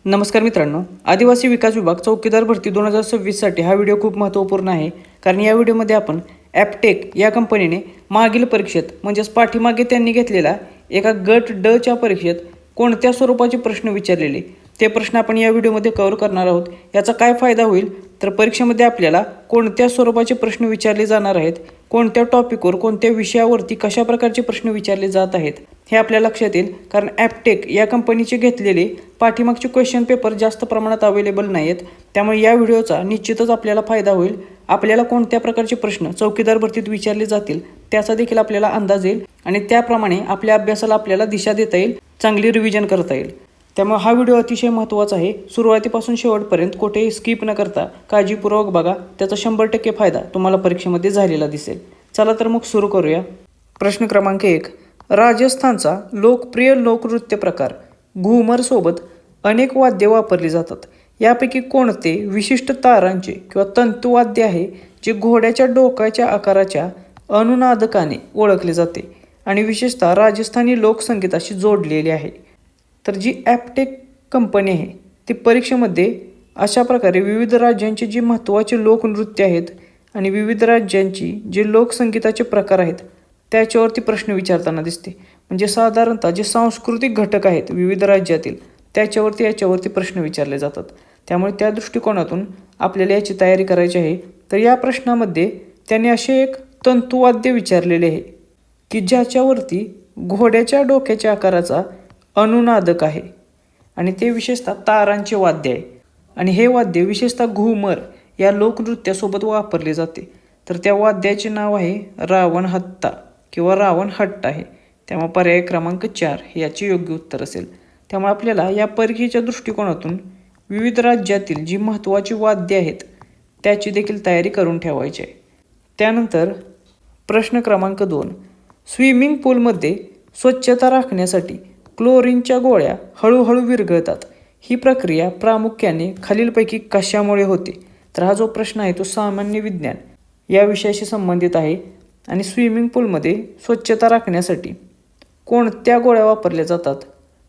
नमस्कार मित्रांनो, आदिवासी विकास विभाग चौकीदार भरती 2026साठी हा व्हिडिओ खूप महत्त्वपूर्ण आहे. कारण या व्हिडिओमध्ये आपण ॲपटेक या कंपनीने मागील परीक्षेत म्हणजेच पाठीमागे त्यांनी घेतलेला एका गट ड च्या परीक्षेत कोणत्या स्वरूपाचे प्रश्न विचारलेले ते प्रश्न आपण या व्हिडिओमध्ये कव्हर करणार आहोत. याचा काय फायदा होईल तर परीक्षेमध्ये आपल्याला कोणत्या स्वरूपाचे प्रश्न विचारले जाणार आहेत, कोणत्या टॉपिकवर कोणत्या विषयावरती कशा प्रकारचे प्रश्न विचारले जात आहेत हे आपल्या लक्षात येईल. कारण ॲपटेक या कंपनीचे घेतलेले पाठीमागचे क्वेश्चन पेपर जास्त प्रमाणात अवेलेबल नाही आहेत. त्यामुळे या व्हिडिओचा निश्चितच आपल्याला फायदा होईल. आपल्याला कोणत्या प्रकारचे प्रश्न चौकीदार भरतीत विचारले जातील त्याचा देखील आपल्याला अंदाज येईल आणि त्याप्रमाणे आपल्या अभ्यासाला आपल्याला दिशा देता येईल, चांगली रिव्हिजन करता येईल. त्यामुळे हा व्हिडिओ अतिशय महत्त्वाचा आहे. सुरुवातीपासून शेवटपर्यंत कुठेही स्किप न करता काळजीपूर्वक बघा. त्याचा 100% फायदा तुम्हाला परीक्षेमध्ये झालेला दिसेल. चला तर मग सुरू करूया. प्रश्न क्रमांक 1. राजस्थानचा लोकप्रिय लोकनृत्य प्रकार घुमर सोबत अनेक वाद्ये वापरली जातात. यापैकी कोणते विशिष्ट तारांचे किंवा तंतुवाद्य आहे जे घोड्याच्या डोक्याच्या आकाराच्या अनुनादकाने ओळखले जाते आणि विशेषतः राजस्थानी लोकसंगीताशी जोडलेले आहे? तर जी ॲपटेक कंपनी आहे ती परीक्षेमध्ये अशा प्रकारे विविध राज्यांचे जे महत्त्वाचे लोकनृत्य आहेत आणि विविध राज्यांची जे लोकसंगीताचे प्रकार आहेत त्याच्यावरती प्रश्न विचारताना दिसते. म्हणजे साधारणतः जे सांस्कृतिक घटक आहेत विविध राज्यातील याच्यावरती प्रश्न विचारले जातात. त्यामुळे त्या दृष्टिकोनातून आपल्याला याची तयारी करायची आहे. तर या प्रश्नामध्ये त्याने असे एक तंतुवाद्य विचारलेले आहे की ज्याच्यावरती घोड्याच्या डोक्याच्या आकाराचा अनुनादक आहे आणि ते विशेषतः तारांचे वाद्य आहे आणि हे वाद्य विशेषतः घुमर या लोकनृत्यासोबत वापरले जाते. तर त्या वाद्याचे नाव आहे रावण हत्ता किंवा रावण हट्ट आहे. त्यामुळे पर्याय क्रमांक 4 हे याचे योग्य उत्तर असेल. त्यामुळे आपल्याला या परीक्षेच्या दृष्टिकोनातून विविध राज्यातील जी महत्त्वाची वाद्ये आहेत त्याची देखील तयारी करून ठेवायची आहे. त्यानंतर प्रश्न क्रमांक 2. स्विमिंग पूलमध्ये स्वच्छता राखण्यासाठी क्लोरीनच्या गोळ्या हळूहळू विरघळतात. ही प्रक्रिया प्रामुख्याने खालीलपैकी कशामुळे होते? तर हा जो प्रश्न आहे तो सामान्य विज्ञान या विषयाशी संबंधित आहे. आणि स्विमिंग पूलमध्ये स्वच्छता राखण्यासाठी कोणत्या गोळ्या वापरल्या जातात?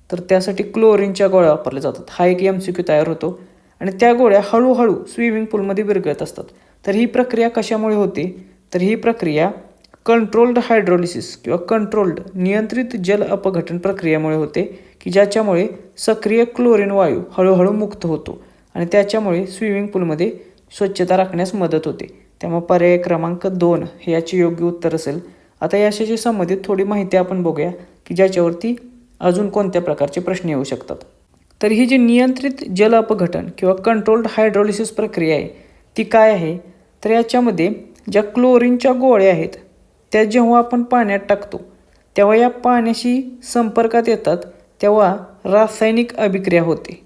तर त्यासाठी क्लोरीनच्या गोळ्या वापरल्या जातात. हा एक MCQ तयार होतो आणि त्या गोळ्या हळूहळू स्विमिंग पूलमध्ये विरघळत असतात. तर ही प्रक्रिया कशामुळे होते? तर ही प्रक्रिया कंट्रोल्ड हायड्रोलिसिस किंवा कंट्रोल्ड नियंत्रित जल अपघटन प्रक्रियेमुळे होते की ज्याच्यामुळे सक्रिय क्लोरीन वायू हळूहळू मुक्त होतो आणि त्याच्यामुळे स्विमिंग पूलमध्ये स्वच्छता राखण्यास मदत होते. त्यामुळे पर्याय क्रमांक 2 हे याचे योग्य उत्तर असेल. आता याच्याशी संबंधित थोडी माहिती आपण बघूया की ज्याच्यावरती अजून कोणत्या प्रकारचे प्रश्न येऊ शकतात. तर ही जी नियंत्रित जल अपघटन किंवा कंट्रोल्ड हायड्रोलिसिस प्रक्रिया आहे ती काय आहे? तर याच्यामध्ये ज्या क्लोरीनच्या गोळ्या आहेत त्या जेव्हा आपण पाण्यात टाकतो तेव्हा या पाण्याशी संपर्कात येतात तेव्हा रासायनिक अभिक्रिया होते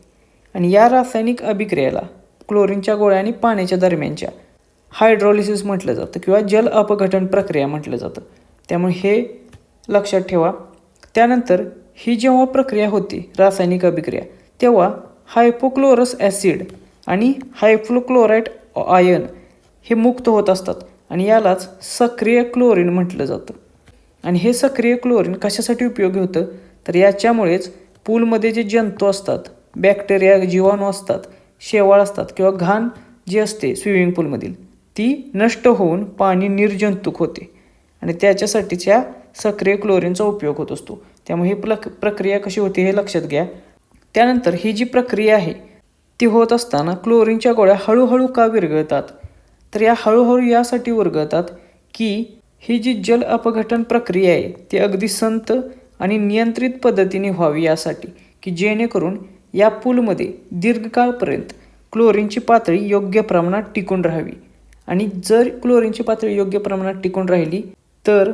आणि या रासायनिक अभिक्रियेला क्लोरीनच्या गोळ्या आणि पाण्याच्या दरम्यानच्या हायड्रोलिसिस म्हटलं जातं किंवा जल अपघटन प्रक्रिया म्हटलं जातं. त्यामुळे हे लक्षात ठेवा. त्यानंतर ही जेव्हा प्रक्रिया होती रासायनिक अभिक्रिया तेव्हा हायपोक्लोरस ॲसिड आणि हायफ्लोक्लोराईड आयन हे मुक्त होत असतात आणि यालाच सक्रिय क्लोरीन म्हटलं जातं. आणि हे सक्रिय क्लोरीन कशासाठी उपयोगी होतं? तर याच्यामुळेच पूलमध्ये जे जंतू असतात, बॅक्टेरिया, जीवाणू असतात, शेवाळ असतात किंवा घाण जी असते स्विमिंग पूलमधील ती नष्ट होऊन पाणी निर्जंतुक होते आणि त्याच्यासाठीच्या सक्रिय क्लोरीनचा उपयोग होत असतो. त्यामुळे ही प्रक्रिया कशी होते हे लक्षात घ्या. त्यानंतर ही जी प्रक्रिया आहे ती होत असताना क्लोरीनच्या गोळ्या हळूहळू का विरघळतात? तर या हळूहळू यासाठी विरघळतात की ही जी जल अपघटन प्रक्रिया आहे ती अगदी संत आणि नियंत्रित पद्धतीने व्हावी यासाठी की जेणेकरून या पूलमध्ये दीर्घकाळपर्यंत क्लोरीनची पातळी योग्य प्रमाणात टिकून राहावी आणि जर क्लोरीनची पातळी योग्य प्रमाणात टिकून राहिली तर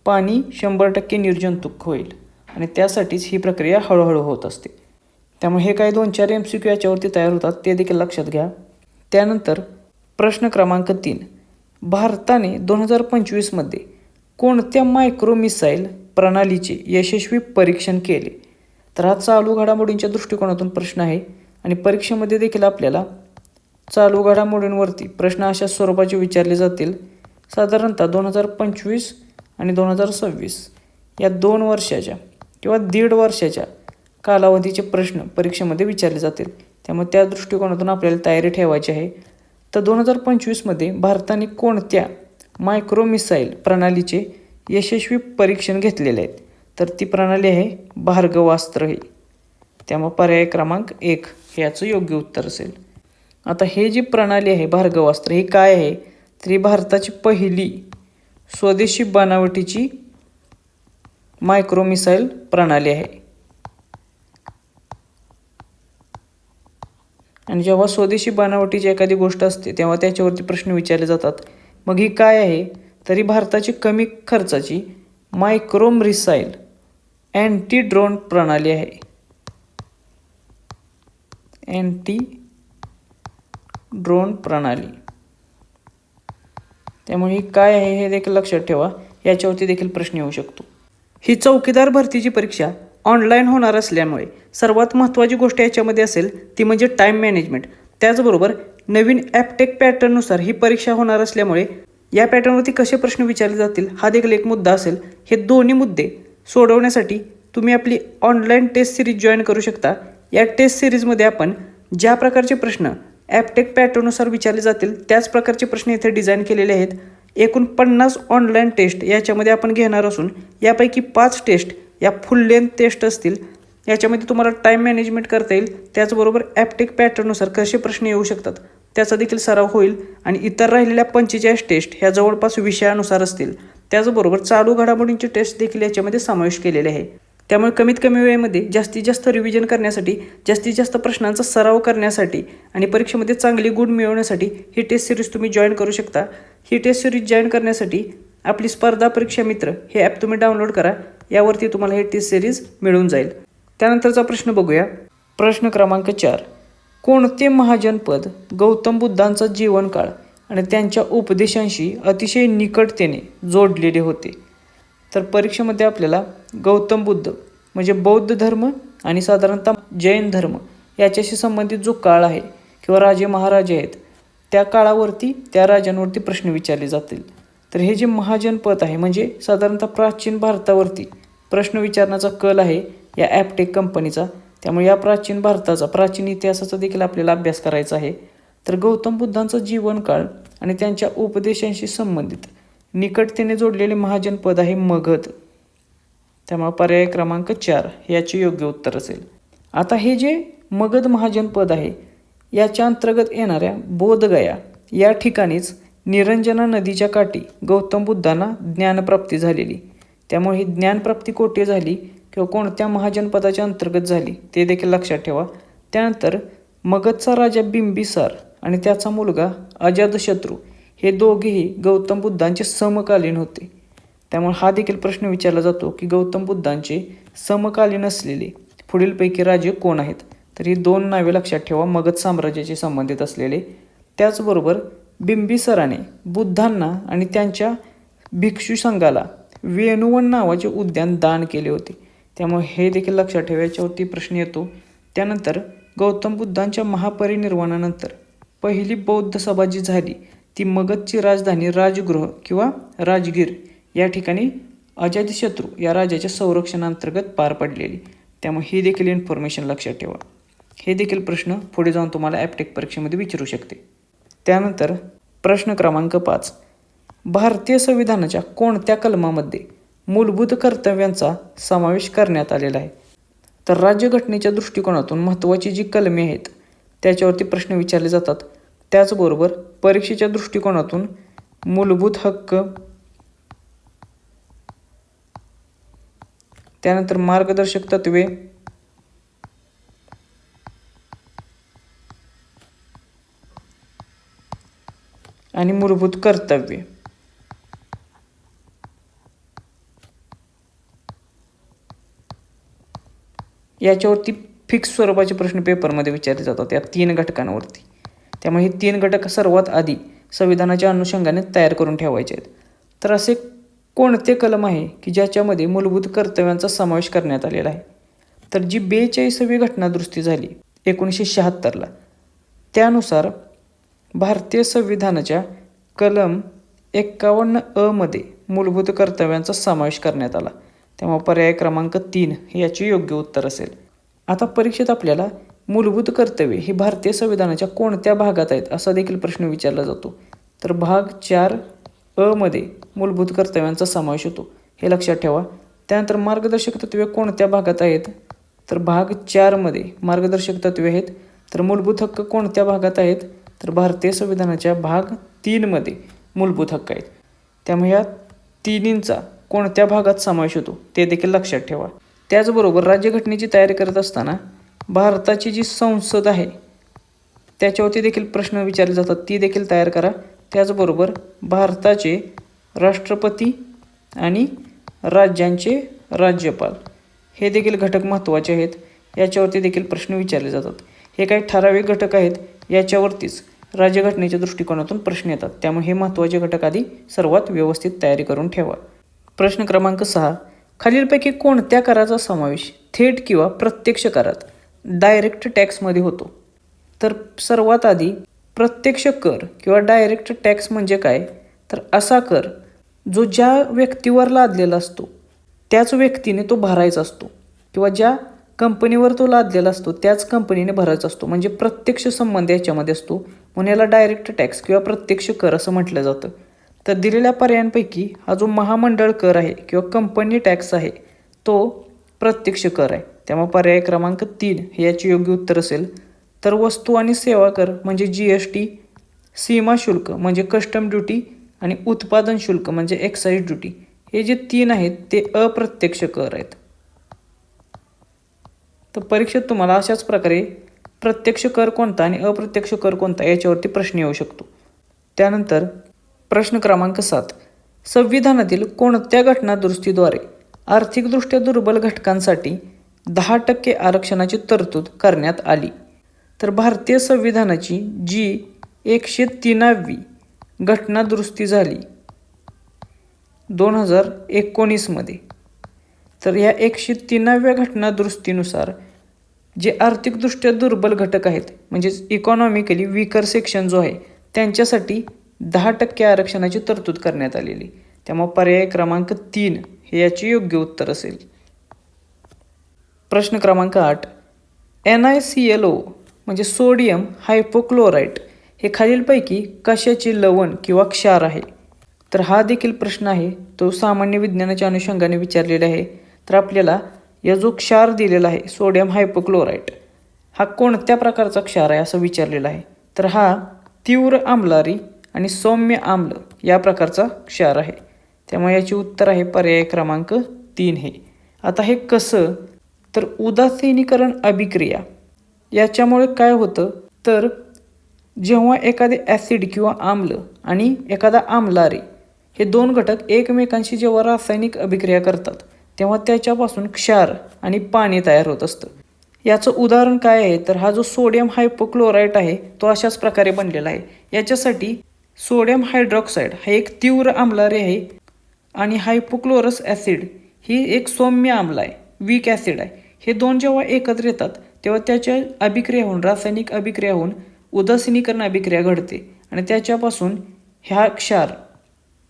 पाणी 100% निर्जंतुक होईल आणि त्यासाठीच ही प्रक्रिया हळूहळू होत असते. त्यामुळे हे काही 2-4 MCQ याच्यावरती तयार होतात ते देखील लक्षात घ्या. त्यानंतर प्रश्न क्रमांक 3. भारताने 2025मध्ये कोणत्या मायक्रो मिसाईल प्रणालीचे यशस्वी परीक्षण केले? तर हा चालू घडामोडींच्या दृष्टिकोनातून प्रश्न आहे आणि परीक्षेमध्ये देखील आपल्याला चालू घडामोडींवरती प्रश्न अशा स्वरूपाचे विचारले जातील. साधारणतः 2025 आणि 2026 या 2 वर्षाच्या किंवा 1.5 वर्षाच्या कालावधीचे प्रश्न परीक्षेमध्ये विचारले जातील. त्यामुळे त्या दृष्टिकोनातून आपल्याला तयारी ठेवायची आहे. तर 2025मध्ये भारताने कोणत्या मायक्रो मिसाईल प्रणालीचे यशस्वी परीक्षण घेतलेले आहेत? तर ती प्रणाली आहे भार्गवास्त्र ही. त्यामुळे पर्याय क्रमांक 1 हे याचं योग्य उत्तर असेल. आता हे जी प्रणाली आहे भार्गवास्त्र ही काय आहे? तर ही भारताची पहिली स्वदेशी बनावटीची मायक्रो मिसाईल प्रणाली आहे. आणि जेव्हा स्वदेशी बनावटीची एखादी गोष्ट असते तेव्हा त्याच्यावरती प्रश्न विचारले जातात. मग ही काय आहे? तरी भारताची कमी खर्चाची मायक्रो मिसाईल अँटी ड्रोन प्रणाली आहे. अँटी ड्रोन प्रणाली. त्यामुळे ही काय आहे हे देखील लक्षात ठेवा. याच्यावरती देखील प्रश्न येऊ शकतो. ही चौकीदार भरतीची परीक्षा ऑनलाईन होणार असल्यामुळे सर्वात महत्त्वाची गोष्ट याच्यामध्ये असेल ती म्हणजे टाईम मॅनेजमेंट. त्याचबरोबर नवीन ॲपटेक पॅटर्ननुसार ही परीक्षा होणार असल्यामुळे या पॅटर्नवरती कसे प्रश्न विचारले जातील हा देखील एक मुद्दा असेल. हे दोन्ही मुद्दे सोडवण्यासाठी तुम्ही आपली ऑनलाईन टेस्ट सिरीज जॉईन करू शकता. या टेस्ट सिरीजमध्ये आपण ज्या प्रकारचे प्रश्न ॲपटेक पॅटर्ननुसार विचारले जातील त्याच प्रकारचे प्रश्न इथे डिझाईन केलेले आहेत. एकूण 50 ऑनलाईन टेस्ट याच्यामध्ये आपण घेणार असून यापैकी 5 टेस्ट या फुल लेंथ टेस्ट असतील. याच्यामध्ये तुम्हाला टाईम मॅनेजमेंट करता येईल. त्याचबरोबर ॲपटेक पॅटर्ननुसार कसे प्रश्न येऊ शकतात त्याचा देखील सराव होईल. आणि इतर राहिलेल्या 45 टेस्ट ह्या जवळपास विषयानुसार असतील. त्याचबरोबर चालू घडामोडींचे टेस्ट देखील याच्यामध्ये समावेश केलेले आहे. त्यामुळे कमीत कमी वेळेमध्ये जास्तीत जास्त रिव्हिजन करण्यासाठी, जास्तीत जास्त प्रश्नांचा सराव करण्यासाठी आणि परीक्षेमध्ये चांगली गुण मिळवण्यासाठी ही टेस्ट सिरीज तुम्ही जॉईन करू शकता. ही टेस्ट सिरीज जॉईन करण्यासाठी आपली स्पर्धा परीक्षा मित्र हे ॲप तुम्ही डाउनलोड करा. यावरती तुम्हाला हे टेस्ट सिरीज मिळून जाईल. त्यानंतरचा प्रश्न बघूया. प्रश्न क्रमांक 4. कोणते महाजनपद गौतम बुद्धांचा जीवनकाळ आणि त्यांच्या उपदेशांशी अतिशय निकटतेने जोडलेले होते? तर परीक्षेमध्ये आपल्याला गौतम बुद्ध म्हणजे बौद्ध धर्म आणि साधारणतः जैन धर्म याच्याशी संबंधित जो काळ आहे किंवा राजे महाराजे आहेत त्या काळावरती, त्या राजांवरती प्रश्न विचारले जातील. तर हे जे महाजनपद आहे म्हणजे साधारणतः प्राचीन भारतावरती प्रश्न विचारण्याचा कल आहे या ॲपटेक कंपनीचा. त्यामुळे या प्राचीन भारताचा, प्राचीन इतिहासाचा देखील आपल्याला अभ्यास करायचा आहे. तर गौतम बुद्धांचा जीवनकाळ आणि त्यांच्या उपदेशांशी संबंधित निकटतेने जोडलेले महाजनपद आहे मगध. त्यामुळे पर्याय क्रमांक 4 याचे योग्य उत्तर असेल. आता हे जे मगध महाजनपद आहे याच्या अंतर्गत येणाऱ्या बोधगया या ठिकाणीच निरंजना नदीच्या काठी गौतम बुद्धांना ज्ञानप्राप्ती झालेली. त्यामुळे ही ज्ञानप्राप्ती कोठे झाली किंवा कोणत्या महाजनपदाच्या अंतर्गत झाली ते देखील लक्षात ठेवा. त्यानंतर मगधचा राजा बिंबिसार आणि त्याचा मुलगा अजातशत्रू हे दोघेही गौतम बुद्धांचे समकालीन होते. त्यामुळे हा देखील प्रश्न विचारला जातो की गौतम बुद्धांचे समकालीन असलेले पुढीलपैकी राजे कोण आहेत? तर ही 2 नावे लक्षात ठेवा मगध साम्राज्याशी संबंधित असलेले. त्याचबरोबर बिंबिसाराने बुद्धांना आणि त्यांच्या भिक्षू संघाला वेणुवन नावाचे उद्यान दान केले होते. त्यामुळे हे देखील लक्षात ठेवा, याच्यावरती प्रश्न येतो. त्यानंतर गौतम बुद्धांच्या महापरिनिर्वाणानंतर पहिली बौद्ध सभा जी झाली ती मगधची राजधानी राजगृह किंवा राजगीर या ठिकाणी अजातशत्रू या राजाच्या संरक्षणांतर्गत पार पडलेली. त्यामुळे ही देखील इन्फॉर्मेशन लक्षात ठेवा. हे देखील प्रश्न पुढे जाऊन तुम्हाला ॲपटेक परीक्षेमध्ये विचारू शकते. त्यानंतर प्रश्न क्रमांक 5. भारतीय संविधानाच्या कोणत्या कलमामध्ये मूलभूत कर्तव्यांचा समावेश करण्यात आलेला आहे? तर राज्यघटनेच्या दृष्टिकोनातून महत्त्वाची जी कलमे आहेत त्याच्यावरती प्रश्न विचारले जातात. त्याचबरोबर परीक्षेच्या दृष्टिकोनातून मूलभूत हक्क, त्यानंतर मार्गदर्शक तत्त्वे, आणि मूलभूत कर्तव्ये याच्यावरती फिक्स स्वरूपाचे प्रश्न पेपरमध्ये विचारले जातात या 3 घटकांवरती. त्यामुळे हे 3 घटक सर्वात आधी संविधानाच्या अनुषंगाने तयार करून ठेवायचे आहेत. तर असे कोणते कलम आहे की ज्याच्यामध्ये मूलभूत कर्तव्यांचा समावेश करण्यात आलेला आहे? तर जी 42वी घटनादुरुस्ती झाली 1976ला त्यानुसार भारतीय संविधानाच्या कलम 51 मध्ये मूलभूत कर्तव्यांचा समावेश करण्यात आला. त्यामुळे पर्याय क्रमांक 3 हे याचे योग्य उत्तर असेल. आता परीक्षेत आपल्याला मूलभूत कर्तव्ये ही भारतीय संविधानाच्या कोणत्या भागात आहेत असा देखील प्रश्न विचारला जातो. तर भाग 4 मध्ये मूलभूत कर्तव्यांचा समावेश होतो, हे लक्षात ठेवा. त्यानंतर मार्गदर्शक तत्त्वे कोणत्या भागात आहेत, तर भाग 4 मध्ये मार्गदर्शक तत्त्वे आहेत. तर मूलभूत हक्क कोणत्या भागात आहेत, तर भारतीय संविधानाच्या भाग 3 मध्ये मूलभूत हक्क आहेत. त्यामुळे या तिन्हींचा कोणत्या भागात समावेश होतो ते देखील लक्षात ठेवा. त्याचबरोबर राज्यघटनेची तयारी करत असताना भारताची जी संसद आहे त्याच्यावरती देखील प्रश्न विचारले जातात, ती देखील तयार करा. त्याचबरोबर भारताचे राष्ट्रपती आणि राज्यांचे राज्यपाल हे देखील घटक महत्त्वाचे आहेत, याच्यावरती देखील प्रश्न विचारले जातात. हे काही ठराविक घटक आहेत, याच्यावरतीच राज्यघटनेच्या दृष्टिकोनातून प्रश्न येतात. त्यामुळे हे महत्त्वाचे घटक आधी सर्वात व्यवस्थित तयारी करून ठेवा. प्रश्न क्रमांक 6, खालीलपैकी कोणत्या कराचा समावेश थेट किंवा प्रत्यक्ष करात डायरेक्ट टॅक्समध्ये होतो? तर सर्वात आधी प्रत्यक्ष कर किंवा डायरेक्ट टॅक्स म्हणजे काय, तर असा कर जो ज्या व्यक्तीवर लादलेला असतो त्याच व्यक्तीने तो भरायचा असतो, किंवा ज्या कंपनीवर तो लादलेला असतो त्याच कंपनीने भरायचा असतो. म्हणजे प्रत्यक्ष संबंध याच्यामध्ये असतो, म्हणून याला डायरेक्ट टॅक्स किंवा प्रत्यक्ष कर असं म्हटलं जातं. तर दिलेल्या पर्यायांपैकी हा जो महामंडळ कर आहे किंवा कंपनी टॅक्स आहे तो प्रत्यक्ष कर आहे. त्यामुळे पर्याय क्रमांक 3 हे याचे योग्य उत्तर असेल. तर वस्तू आणि सेवा कर म्हणजे GST, सीमा शुल्क म्हणजे कस्टम ड्युटी आणि उत्पादन शुल्क म्हणजे एक्साईज ड्युटी, हे जे 3 आहेत ते अप्रत्यक्ष कर आहेत. तर परीक्षेत तुम्हाला अशाच प्रकारे प्रत्यक्ष कर कोणता आणि अप्रत्यक्ष कर कोणता याच्यावरती प्रश्न येऊ शकतो. त्यानंतर प्रश्न क्रमांक 7, संविधानातील कोणत्या घटनादुरुस्तीद्वारे आर्थिकदृष्ट्या दुर्बल घटकांसाठी 10% आरक्षणाची तरतूद करण्यात आली? तर भारतीय संविधानाची जी 103वी घटनादुरुस्ती झाली 2019 मध्ये. तर या 103व्या घटनादुरुस्तीनुसार जे आर्थिकदृष्ट्या दुर्बल घटक आहेत म्हणजेच इकॉनॉमिकली वीकर सेक्शन जो आहे त्यांच्यासाठी 10% आरक्षणाची तरतूद करण्यात आलेली. त्यामुळे पर्याय क्रमांक 3 हे याचे योग्य उत्तर असेल. प्रश्न क्रमांक 8, NiClO म्हणजे सोडियम हायपोक्लोराइट हे खालीलपैकी कशाचे लवण किंवा क्षार आहे? तर हा देखील प्रश्न आहे तो सामान्य विज्ञानाच्या अनुषंगाने विचारलेला आहे. तर आपल्याला या जो क्षार दिलेला आहे सोडियम हायपोक्लोराइट हा कोणत्या प्रकारचा क्षार आहे असं विचारलेला आहे. तर हा तीव्र आम्लारी आणि सौम्य आम्ल या प्रकारचा क्षार आहे. त्यामुळे याचे उत्तर आहे पर्याय क्रमांक 3 हे. आता हे कसं, तर उदासीनीकरण अभिक्रिया याच्यामुळे काय होतं, तर जेव्हा एखादे ॲसिड किंवा आम्ल आणि एखादा आम्लारी हे 2 घटक एकमेकांशी जेव्हा रासायनिक अभिक्रिया करतात तेव्हा त्याच्यापासून क्षार आणि पाणी तयार होत असतं. याचं उदाहरण काय आहे, तर हा जो सोडियम हायपोक्लोराइट आहे तो अशाच प्रकारे बनलेला आहे. याच्यासाठी सोडियम हायड्रॉक्साईड हा एक तीव्र आम्लारी आहे आणि हायपोक्लोरस ॲसिड ही एक सौम्य आम्ल आहे, वीक ॲसिड आहे. हे 2 जेव्हा एकत्र येतात तेव्हा त्याच्या अभिक्रिया होऊन रासायनिक अभिक्रिया होऊन उदासीनीकरण अभिक्रिया घडते आणि त्याच्यापासून ह्या क्षार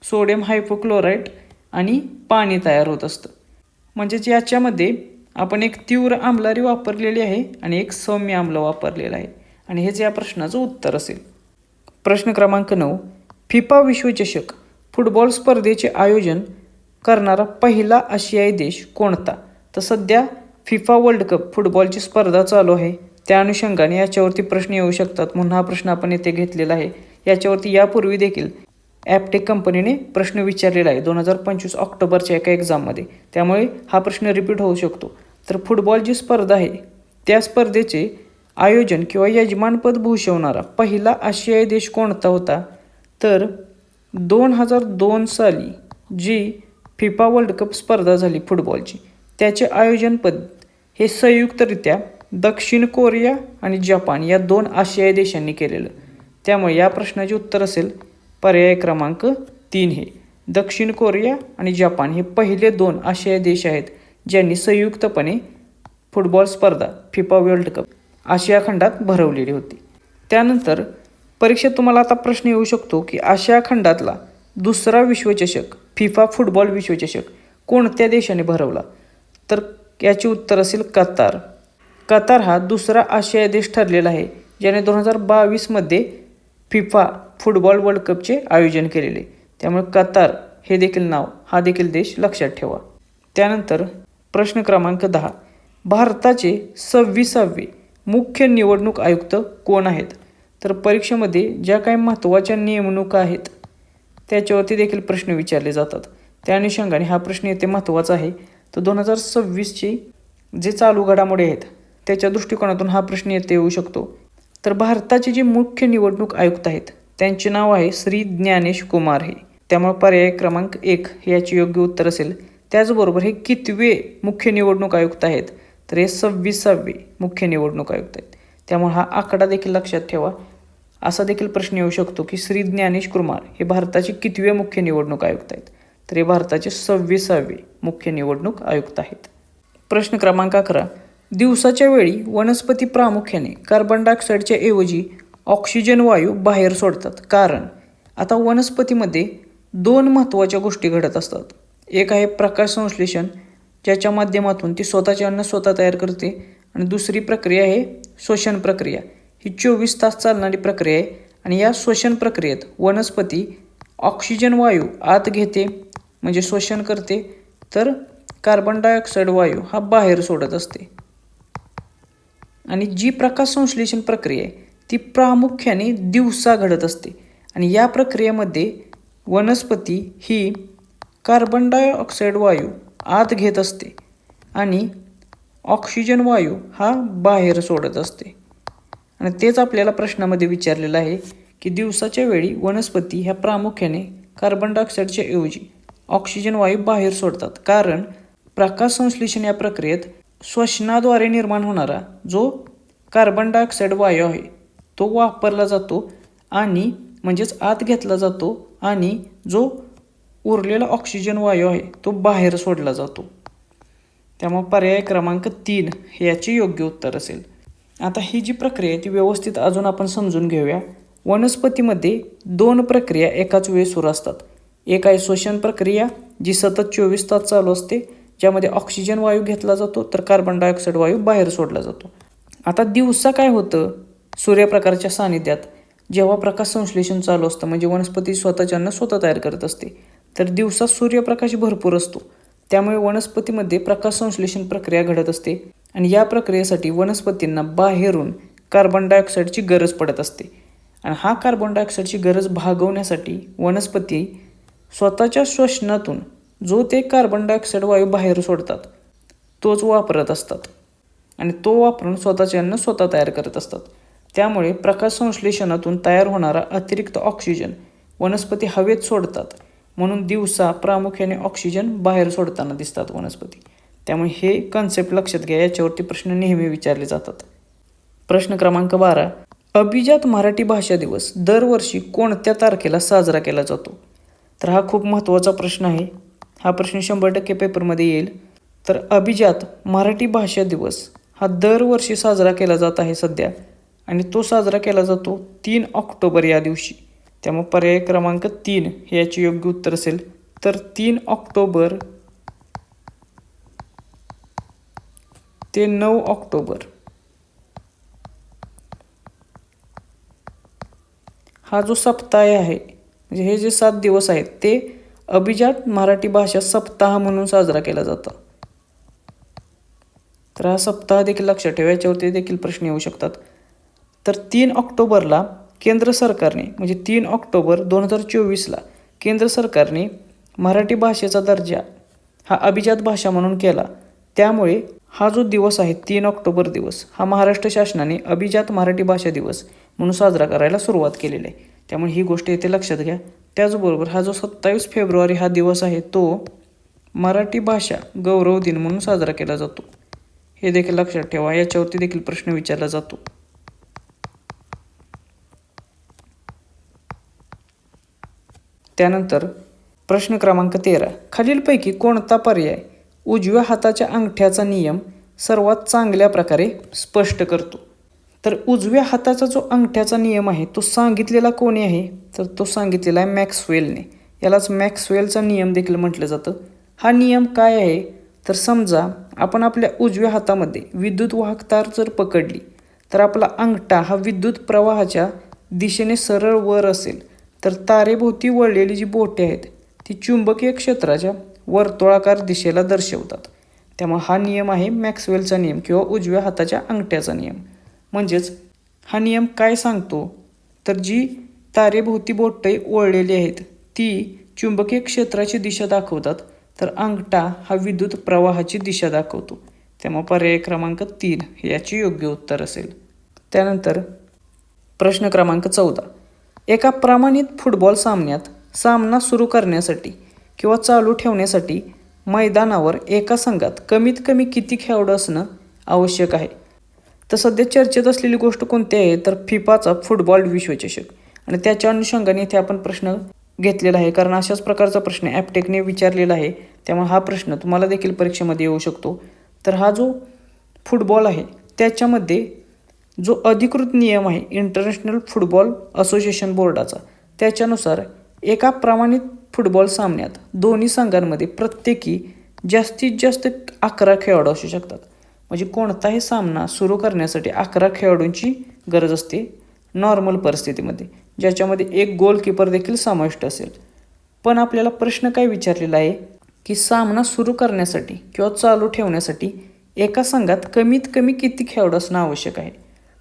सोडियम हायपोक्लोराइट आणि पाणी तयार होत असतं. म्हणजेच याच्यामध्ये आपण एक तीव्र आम्लारी वापरलेली आहे आणि एक सौम्य आम्ल वापरलेला आहे आणि हेच या प्रश्नाचं उत्तर असेल. प्रश्न क्रमांक 9, फिफा विश्वचषक फुटबॉल स्पर्धेचे आयोजन करणारा पहिला आशियाई देश कोणता? तर सध्या फिफा वर्ल्ड कप फुटबॉलची स्पर्धा चालू आहे, त्या अनुषंगाने याच्यावरती प्रश्न येऊ शकतात म्हणून हा प्रश्न आपण येथे घेतलेला आहे. याच्यावरती यापूर्वी देखील ॲपटेक कंपनीने प्रश्न विचारलेला आहे 2025 ऑक्टोबरच्या एका एक्झाममध्ये, त्यामुळे हा प्रश्न रिपीट होऊ शकतो. तर फुटबॉल जी स्पर्धा आहे त्या स्पर्धेचे आयोजन किंवा यजमानपद भूषवणारा पहिला आशियाई देश कोणता होता? तर 2002 साली जी फिफा वर्ल्ड कप स्पर्धा झाली फुटबॉलची त्याचे आयोजनपद हे संयुक्तरित्या दक्षिण कोरिया आणि जपान या 2 आशियाई देशांनी केलेलं. त्यामुळे या प्रश्नाचे उत्तर असेल पर्याय क्रमांक 3 हे. दक्षिण कोरिया आणि जपान हे पहिले 2 आशियाई देश आहेत ज्यांनी संयुक्तपणे फुटबॉल स्पर्धा फिफा वर्ल्ड कप आशिया खंडात भरवलेली होती. त्यानंतर परीक्षेत तुम्हाला आता प्रश्न येऊ शकतो की आशिया खंडातला दुसरा विश्वचषक फिफा फुटबॉल विश्वचषक कोणत्या देशाने भरवला? तर याचे उत्तर असेल कतार. कतार हा दुसरा आशियाई देश ठरलेला आहे ज्याने 2022मध्ये फिफा फुटबॉल वर्ल्ड कपचे आयोजन केलेले. त्यामुळे कतार हे देखील नाव, हा देखील देश लक्षात ठेवा. त्यानंतर प्रश्न क्रमांक 10. भारताचे 26वे मुख्य निवडणूक आयुक्त कोण आहेत? तर परीक्षेमध्ये ज्या काही महत्त्वाच्या नेमणुका आहेत त्याच्यावरती देखील प्रश्न विचारले जातात. त्या अनुषंगाने हा प्रश्न येथे महत्त्वाचा आहे. तर 2026ची जे चालू घडामोडी आहेत त्याच्या दृष्टिकोनातून हा प्रश्न येथे येऊ शकतो. तर भारताचे जे मुख्य निवडणूक आयुक्त आहेत त्यांचे नाव आहे श्री ज्ञानेश कुमार हे. त्यामुळे पर्याय क्रमांक 1 याचे योग्य उत्तर असेल. त्याचबरोबर हे कितवे मुख्य निवडणूक आयुक्त आहेत? तर हे 26वे मुख्य निवडणूक आयुक्त आहेत. त्यामुळे हा आकडा देखील लक्षात ठेवा. असा देखील प्रश्न येऊ शकतो की श्री ज्ञानेश कुमार हे भारताचे कितवे मुख्य निवडणूक आयुक्त आहेत? तर हे भारताचे 26वे मुख्य निवडणूक आयुक्त आहेत. प्रश्न क्रमांक 11. दिवसाच्या वेळी वनस्पती प्रामुख्याने कार्बन डायऑक्साईडच्या ऐवजी ऑक्सिजन वायू बाहेर सोडतात. कारण आता वनस्पतीमध्ये 2 महत्त्वाच्या गोष्टी घडत असतात. एक आहे प्रकाश संश्लेषण, ज्याच्या माध्यमातून ती स्वतःचे अन्न स्वतः तयार करते, आणि दुसरी प्रक्रिया आहे श्वसन प्रक्रिया. ही 24 तास चालणारी प्रक्रिया आहे आणि या श्वसन प्रक्रियेत वनस्पती ऑक्सिजन वायू आत घेते म्हणजे श्वसन करते, तर कार्बन डायऑक्साईड वायू हा बाहेर सोडत असते. आणि जी प्रकाश संश्लेषण प्रक्रिया आहे ती प्रामुख्याने दिवसा घडत असते आणि या प्रक्रियेमध्ये वनस्पती ही कार्बन डायऑक्साईड वायू आत घेत असते आणि ऑक्सिजन वायू हा बाहेर सोडत असते. आणि तेच आपल्याला प्रश्नामध्ये विचारलेलं आहे की दिवसाच्या वेळी वनस्पती ह्या प्रामुख्याने कार्बन डायऑक्साईडच्या ऐवजी ऑक्सिजन वायू बाहेर सोडतात. कारण प्रकाश संश्लेषण या प्रक्रियेत श्वसनाद्वारे निर्माण होणारा जो कार्बन डायऑक्साईड वायू आहे तो वापरला जातो आणि म्हणजेच आत घेतला जातो आणि जो उरलेला ऑक्सिजन वायू आहे तो बाहेर सोडला जातो. त्यामुळे पर्याय क्रमांक 3 याचे योग्य उत्तर असेल. आता ही जी प्रक्रिया आहे ती व्यवस्थित अजून आपण समजून घेऊया. वनस्पतीमध्ये 2 प्रक्रिया एकाच वेळी सुरू असतात. एक आहे श्वसन प्रक्रिया जी सतत 24 तास चालू असते, ज्यामध्ये ऑक्सिजन वायू घेतला जातो तर कार्बन डायऑक्साईड वायू बाहेर सोडला जातो. आता दिवसा काय होतं, सूर्यप्रकाशाच्या सानिध्यात जेव्हा प्रकाश संश्लेषण चालू असतं म्हणजे वनस्पती स्वतःचे अन्न स्वतः तयार करत असते, तर दिवसा सूर्यप्रकाश भरपूर असतो. त्यामुळे वनस्पतीमध्ये प्रकाश संश्लेषण प्रक्रिया घडत असते आणि या प्रक्रियेसाठी वनस्पतींना बाहेरून कार्बन डायऑक्साईडची गरज पडत असते. आणि हा कार्बन डायऑक्साईडची गरज भागवण्यासाठी वनस्पती स्वतःच्या श्वसनातून जो ते कार्बन डायऑक्साईड वायू बाहेर सोडतात तोच वापरत असतात आणि तो वापरून स्वतःचे अन्न स्वतः तयार करत असतात. त्यामुळे प्रकाश संश्लेषणातून तयार होणारा अतिरिक्त ऑक्सिजन वनस्पती हवेत सोडतात. म्हणून दिवसा प्रामुख्याने ऑक्सिजन बाहेर सोडताना दिसतात वनस्पती. त्यामुळे हे कन्सेप्ट लक्षात घ्या, याच्यावरती प्रश्न नेहमी विचारले जातात. प्रश्न क्रमांक 12. अभिजात मराठी भाषा दिवस दरवर्षी कोणत्या तारखेला साजरा केला जातो? तर हा खूप महत्त्वाचा प्रश्न आहे. हा प्रश्न 100% पेपरमध्ये येईल. तर अभिजात मराठी भाषा दिवस हा दरवर्षी साजरा केला जात आहे सध्या, आणि तो साजरा केला जातो 3 ऑक्टोबर या दिवशी. त्यामुळे पर्याय क्रमांक 3 हे याचे योग्य उत्तर असेल. तर 3 ऑक्टोबर ते 9 ऑक्टोबर हा जो सप्ताह आहे म्हणजे हे जे 7 दिवस आहेत ते अभिजात मराठी भाषा सप्ताह म्हणून साजरा केला जातो. तर हा सप्ताह देखील लक्षात ठेवा, याच्यावरती देखील प्रश्न येऊ शकतात. तर 3 ऑक्टोबरला केंद्र सरकारने म्हणजे 3 ऑक्टोबर 2024ला केंद्र सरकारने मराठी भाषेचा दर्जा हा अभिजात भाषा म्हणून केला. त्यामुळे हा जो दिवस आहे 3 ऑक्टोबर दिवस हा महाराष्ट्र शासनाने अभिजात मराठी भाषा दिवस म्हणून साजरा करायला सुरुवात केलेली आहे. त्यामुळे ही गोष्ट येथे लक्षात घ्या. त्याचबरोबर हा जो 27 फेब्रुवारी हा दिवस आहे तो मराठी भाषा गौरव दिन म्हणून साजरा केला जातो. हे देखील लक्षात ठेवा, याच्यावरती देखील प्रश्न विचारला जातो. त्यानंतर प्रश्न क्रमांक 13. खालीलपैकी कोणता पर्याय उजव्या हाताच्या अंगठ्याचा नियम सर्वात चांगल्या प्रकारे स्पष्ट करतो? तर उजव्या हाताचा जो अंगठ्याचा नियम आहे तो सांगितलेला कोणी आहे? तर तो सांगितलेला आहे मॅक्सवेलने. यालाच मॅक्सवेलचा नियम देखील म्हटलं जातं. हा नियम काय आहे? तर समजा आपण आपल्या उजव्या हातामध्ये विद्युत वाहक तार जर पकडली तर आपला अंगठा हा विद्युत प्रवाहाच्या दिशेने सरळ वर असेल, तर तारेभोवती वळलेली जी बोटे आहेत ती चुंबकीय क्षेत्राच्या वर्तुळाकार दिशेला दर्शवतात. त्यामुळे हा नियम आहे मॅक्सवेलचा नियम किंवा उजव्या हाताच्या अंगठ्याचा नियम. म्हणजेच हा नियम काय सांगतो, तर जी तारेभोवती बोटे वळलेली आहेत ती चुंबकीय क्षेत्राची दिशा दाखवतात, तर अंगठा हा विद्युत प्रवाहाची दिशा दाखवतो. त्यामुळे पर्याय क्रमांक 3 हे याचे योग्य उत्तर असेल. त्यानंतर प्रश्न क्रमांक 14. एका प्रमाणित फुटबॉल सामन्यात सामना सुरू करण्यासाठी किंवा चालू ठेवण्यासाठी मैदानावर एका संघात कमीत कमी किती खेळाडू असणं आवश्यक आहे? तर सध्या चर्चेत असलेली गोष्ट कोणती आहे, तर फिफाचा फुटबॉल विश्वचषक. आणि त्याच्या अनुषंगाने इथे आपण प्रश्न घेतलेला आहे, कारण अशाच प्रकारचा प्रश्न ॲपटेकने विचारलेला आहे. त्यामुळे हा प्रश्न तुम्हाला देखील परीक्षेमध्ये येऊ शकतो. तर हा जो फुटबॉल आहे त्याच्यामध्ये जो अधिकृत नियम आहे इंटरनॅशनल फुटबॉल असोसिएशन बोर्डाचा, त्याच्यानुसार एका प्रमाणित फुटबॉल सामन्यात दोन्ही संघांमध्ये प्रत्येकी जास्तीत जास्त 11 खेळाडू असू शकतात. म्हणजे कोणताही सामना सुरू करण्यासाठी 11 खेळाडूंची गरज असते नॉर्मल परिस्थितीमध्ये, ज्याच्यामध्ये एक गोलकीपर देखील समाविष्ट असेल. पण आपल्याला प्रश्न काय विचारलेला आहे की सामना सुरू करण्यासाठी किंवा चालू ठेवण्यासाठी एका संघात कमीत कमी किती खेळाडू असणं आवश्यक आहे?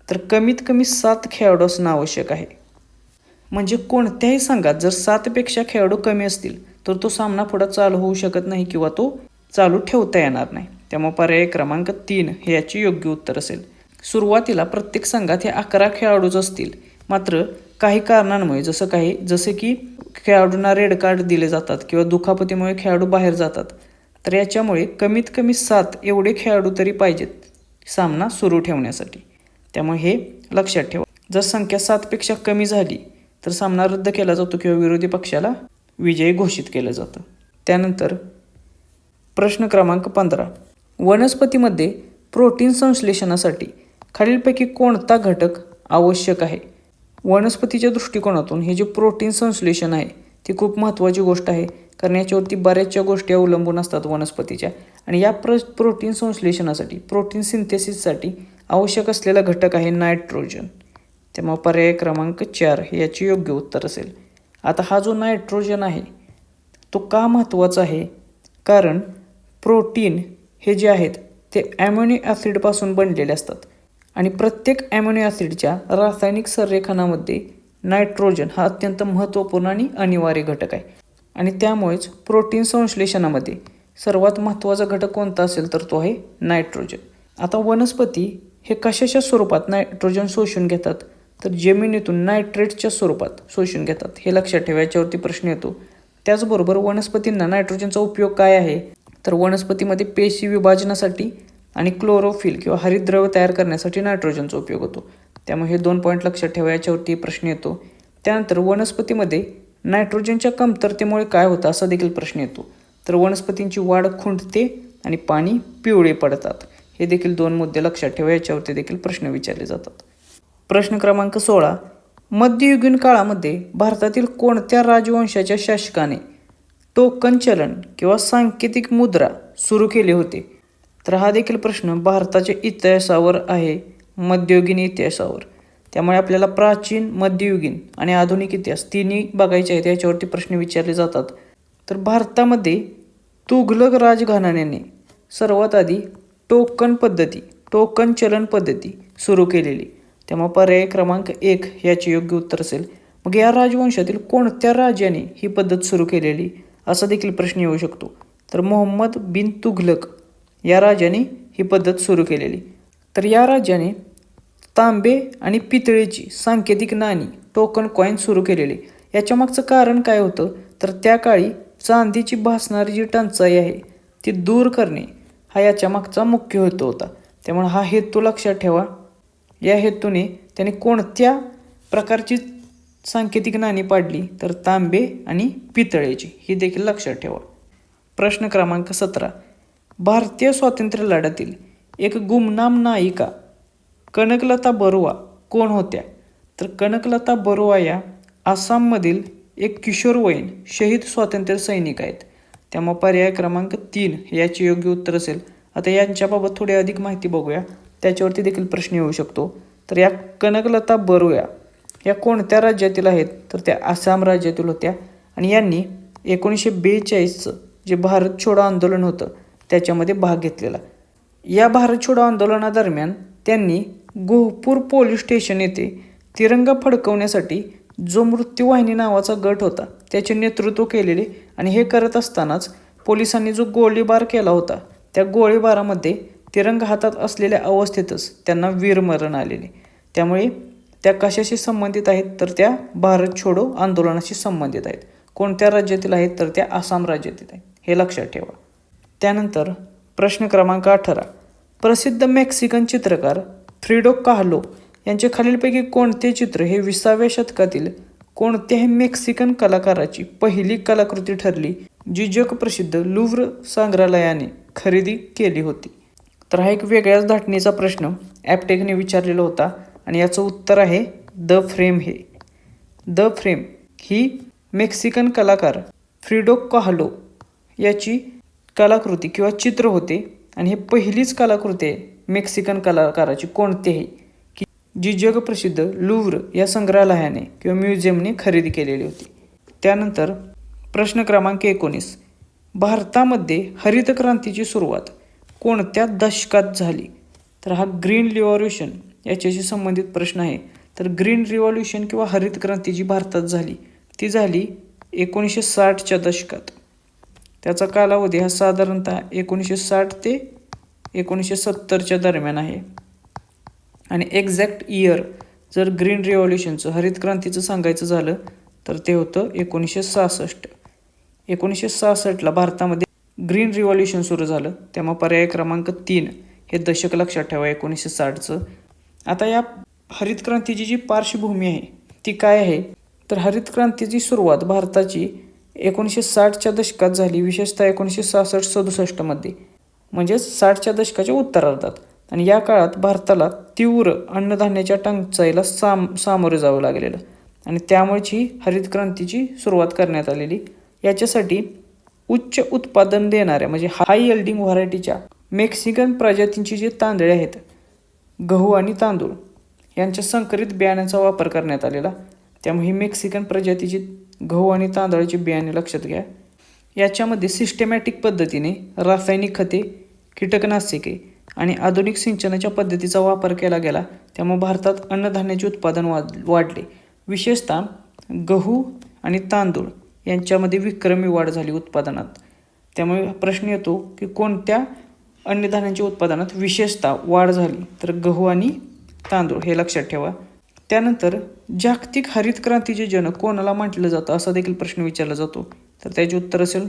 तर कमीत कमी 7 खेळाडू असणं आवश्यक आहे. म्हणजे कोणत्याही संघात जर 7 पेक्षा खेळाडू कमी असतील तर तो सामना पुढे चालू होऊ शकत नाही किंवा तो चालू ठेवता येणार नाही. त्यामुळे पर्याय क्रमांक 3 हे याचे योग्य उत्तर असेल. सुरुवातीला प्रत्येक संघात हे 11 खेळाडूच असतील, मात्र काही कारणांमुळे जसे की खेळाडूंना रेड कार्ड दिले जातात किंवा दुखापतीमुळे खेळाडू बाहेर जातात, तर याच्यामुळे कमीत कमी 7 एवढे खेळाडू तरी पाहिजेत सामना सुरू ठेवण्यासाठी. त्यामुळे हे लक्षात ठेवा. जर संख्या 7 पेक्षा कमी झाली तर सामना रद्द केला जातो किंवा विरोधी पक्षाला विजयी घोषित केलं जातं. त्यानंतर प्रश्न क्रमांक 15. वनस्पतीमध्ये प्रोटीन संश्लेषणासाठी खालीलपैकी कोणता घटक आवश्यक आहे? वनस्पतीच्या दृष्टिकोनातून हे जे प्रोटीन संश्लेषण आहे ती खूप महत्त्वाची गोष्ट आहे, कारण याच्यावरती बऱ्याचशा गोष्टी अवलंबून असतात वनस्पतीच्या. आणि या प्रोटीन संश्लेषणासाठी, प्रोटीन सिंथेसिससाठी आवश्यक असलेला घटक आहे नायट्रोजन. त्यामुळे पर्याय क्रमांक 4 हे याचे योग्य उत्तर असेल. आता हा जो नायट्रोजन आहे तो का महत्त्वाचा आहे? कारण प्रोटीन हे जे आहेत ते ॲम्युनो ॲसिडपासून बनलेले असतात आणि प्रत्येक ॲम्युनो ॲसिडच्या रासायनिक संरेखनामध्ये नायट्रोजन हा अत्यंत महत्त्वपूर्ण आणि अनिवार्य घटक आहे. आणि त्यामुळेच प्रोटीन संश्लेषणामध्ये सर्वात महत्त्वाचा घटक कोणता असेल तर तो आहे नायट्रोजन. आता वनस्पती हे कशाच्या स्वरूपात नायट्रोजन शोषून घेतात? तर जमिनीतून नायट्रेटच्या स्वरूपात शोषून घेतात. हे लक्षात ठेवा, याच्यावरती प्रश्न येतो. त्याचबरोबर वनस्पतींना नायट्रोजनचा उपयोग काय आहे? तर वनस्पतीमध्ये पेशी विभाजनासाठी आणि क्लोरोफिल किंवा हरितद्रव्य तयार करण्यासाठी नायट्रोजनचा उपयोग होतो. त्यामुळे हे 2 पॉईंट लक्षात ठेवा, याच्यावरती प्रश्न येतो. त्यानंतर वनस्पतीमध्ये नायट्रोजनच्या कमतरतेमुळे काय होतं असा देखील प्रश्न येतो. तर वनस्पतींची वाढ खुंटते आणि पाणी पिवळे पडतात. हे देखील 2 मुद्दे लक्षात ठेवा, याच्यावरती देखील प्रश्न विचारले जातात. प्रश्न क्रमांक 16. मध्ययुगीन काळामध्ये भारतातील कोणत्या राजवंशाच्या शासकाने टोकन चलन किंवा सांकेतिक मुद्रा सुरू केले होते? तर हा देखील प्रश्न भारताच्या इतिहासावर आहे, मध्ययुगीन इतिहासावर. त्यामुळे आपल्याला प्राचीन, मध्ययुगीन आणि आधुनिक इतिहास तिन्ही बघायचे आहेत, याच्यावरती प्रश्न विचारले जातात. तर भारतामध्ये तुघलक राजघराण्याने सर्वात आधी टोकन चलन पद्धती सुरू केलेली. त्यामुळे पर्याय क्रमांक 1 याचे योग्य उत्तर असेल. मग या राजवंशातील कोणत्या राजाने ही पद्धत सुरू केलेली असा देखील प्रश्न येऊ शकतो. तर मोहम्मद बिन तुघलक या राजाने ही पद्धत सुरू केलेली. तर या राजाने तांबे आणि पितळेची सांकेतिक नाणी टोकन कॉईन सुरू केलेली. याच्या मागचं कारण काय होतं? तर त्या काळी चांदीची भासणारी जी टंचाई आहे ती दूर करणे हा याच्या मागचा मुख्य हेतू होता. त्यामुळे हा हेतू लक्षात ठेवा. या हेतूने त्याने कोणत्या प्रकारची सांकेतिक नाणी पाडली? तर तांबे आणि पितळेची. ही देखील लक्षात ठेवा. प्रश्न क्रमांक 17. भारतीय स्वातंत्र्य लढ्यातील एक गुमनाम नायिका कनकलता बरुआ कोण होत्या? तर कनकलता बरुआ या आसाममधील एक किशोरवयीन शहीद स्वातंत्र्य सैनिक आहेत. त्यामुळे पर्याय क्रमांक 3 याचे योग्य उत्तर असेल. आता यांच्याबाबत थोडी अधिक माहिती बघूया, त्याच्यावरती देखील प्रश्न येऊ शकतो. तर या कनकलता बरुआ या कोणत्या राज्यातील आहेत, तर त्या आसाम राज्यातील होत्या आणि यांनी 1942चं जे भारत छोडो आंदोलन होतं त्याच्यामध्ये भाग घेतलेला. या भारत छोडो आंदोलनादरम्यान त्यांनी गोहपूर पोलीस स्टेशन येथे तिरंगा फडकवण्यासाठी जो मृत्यूवाहिनी नावाचा गट होता त्याचे नेतृत्व केलेले आणि हे करत असतानाच पोलिसांनी जो गोळीबार केला होता त्या गोळीबारामध्ये तिरंगा हातात असलेल्या अवस्थेतच त्यांना वीरमरण आलेले. त्यामुळे त्या कशाशी संबंधित आहेत, तर त्या भारत छोडो आंदोलनाशी संबंधित आहेत. कोणत्या राज्यातील आहेत, तर त्या आसाम राज्यातील आहेत, हे लक्षात ठेवा. त्यानंतर प्रश्न क्रमांक 18. प्रसिद्ध मेक्सिकन चित्रकार फ्रिडो काहलो यांचे खालीलपैकी कोणते चित्र हे 20व्या शतकातील कोणत्याही मेक्सिकन कलाकाराची पहिली कलाकृती ठरली जी जगप्रसिद्ध लुव्र संग्रहालयाने खरेदी केली होती? तर हा एक वेगळ्याच धाटणीचा प्रश्न ॲपटेकने विचारलेला होता आणि याचं उत्तर आहे the frame. The frame he Mexican कलाकार फ्रिडो काहलो याची कलाकृती किंवा चित्र होते आणि हे पहिलीच कलाकृती आहे मेक्सिकन कलाकाराची कोणतेही की जी जगप्रसिद्ध लुव्र या संग्रहालयाने किंवा म्युझियमने खरेदी केलेली होती. त्यानंतर प्रश्न क्रमांक 19. भारतामध्ये हरित क्रांतीची सुरुवात कोणत्या दशकात झाली? तर हा ग्रीन रिव्हॉल्युशन याच्याशी संबंधित प्रश्न आहे. तर ग्रीन रिव्हॉल्युशन किंवा हरित क्रांती जी भारतात झाली ती झाली 1960च्या दशकात. त्याचा कालावधी हा साधारणतः 1960 ते 1970च्या दरम्यान आहे. आणि एक्झॅक्ट इयर जर ग्रीन रिव्हॉल्युशनचं हरित क्रांतीचं सांगायचं झालं तर ते होतं 1966. 1966ला भारतामध्ये ग्रीन रिव्हॉल्युशन सुरू झालं. त्यामुळे पर्याय क्रमांक 3 हे दशक लक्षात ठेवा 1960चं. आता या हरित क्रांतीची जी पार्श्वभूमी आहे ती काय आहे, तर हरित क्रांतीची सुरुवात भारताची 1960च्या दशकात झाली, विशेषतः 1966-67मध्ये, म्हणजेच 60च्या दशकाच्या उत्तरार्धात. आणि या काळात भारताला तीव्र अन्नधान्याच्या टंचाईला सामोरे जावं लागलेलं आणि त्यामुळेच ही हरित क्रांतीची सुरुवात करण्यात आलेली. याच्यासाठी उच्च उत्पादन देणाऱ्या म्हणजे हाय यल्डिंग व्हरायटीच्या मेक्सिकन प्रजातींची जी तांदळे आहेत, गहू आणि तांदूळ यांच्या संकरित बियाण्यांचा वापर करण्यात आलेला. त्यामुळे ही मेक्सिकन प्रजातीची गहू आणि तांदळाची बियाणे लक्षात घ्या. याच्यामध्ये सिस्टमॅटिक पद्धतीने रासायनिक खते, कीटकनाशके आणि आधुनिक सिंचनाच्या पद्धतीचा वापर केला गेला. त्यामुळे भारतात अन्नधान्याचे उत्पादन वाढले. विशेषतः गहू आणि तांदूळ यांच्यामध्ये विक्रमी वाढ झाली उत्पादनात. त्यामुळे प्रश्न येतो की कोणत्या अन्नधान्याच्या उत्पादनात विशेषतः वाढ झाली, तर गहू आणि तांदूळ हे लक्षात ठेवा. त्यानंतर जागतिक हरित क्रांतीचे जनक कोणाला म्हटलं जातं असा देखील प्रश्न विचारला जातो. तर त्याचे उत्तर असेल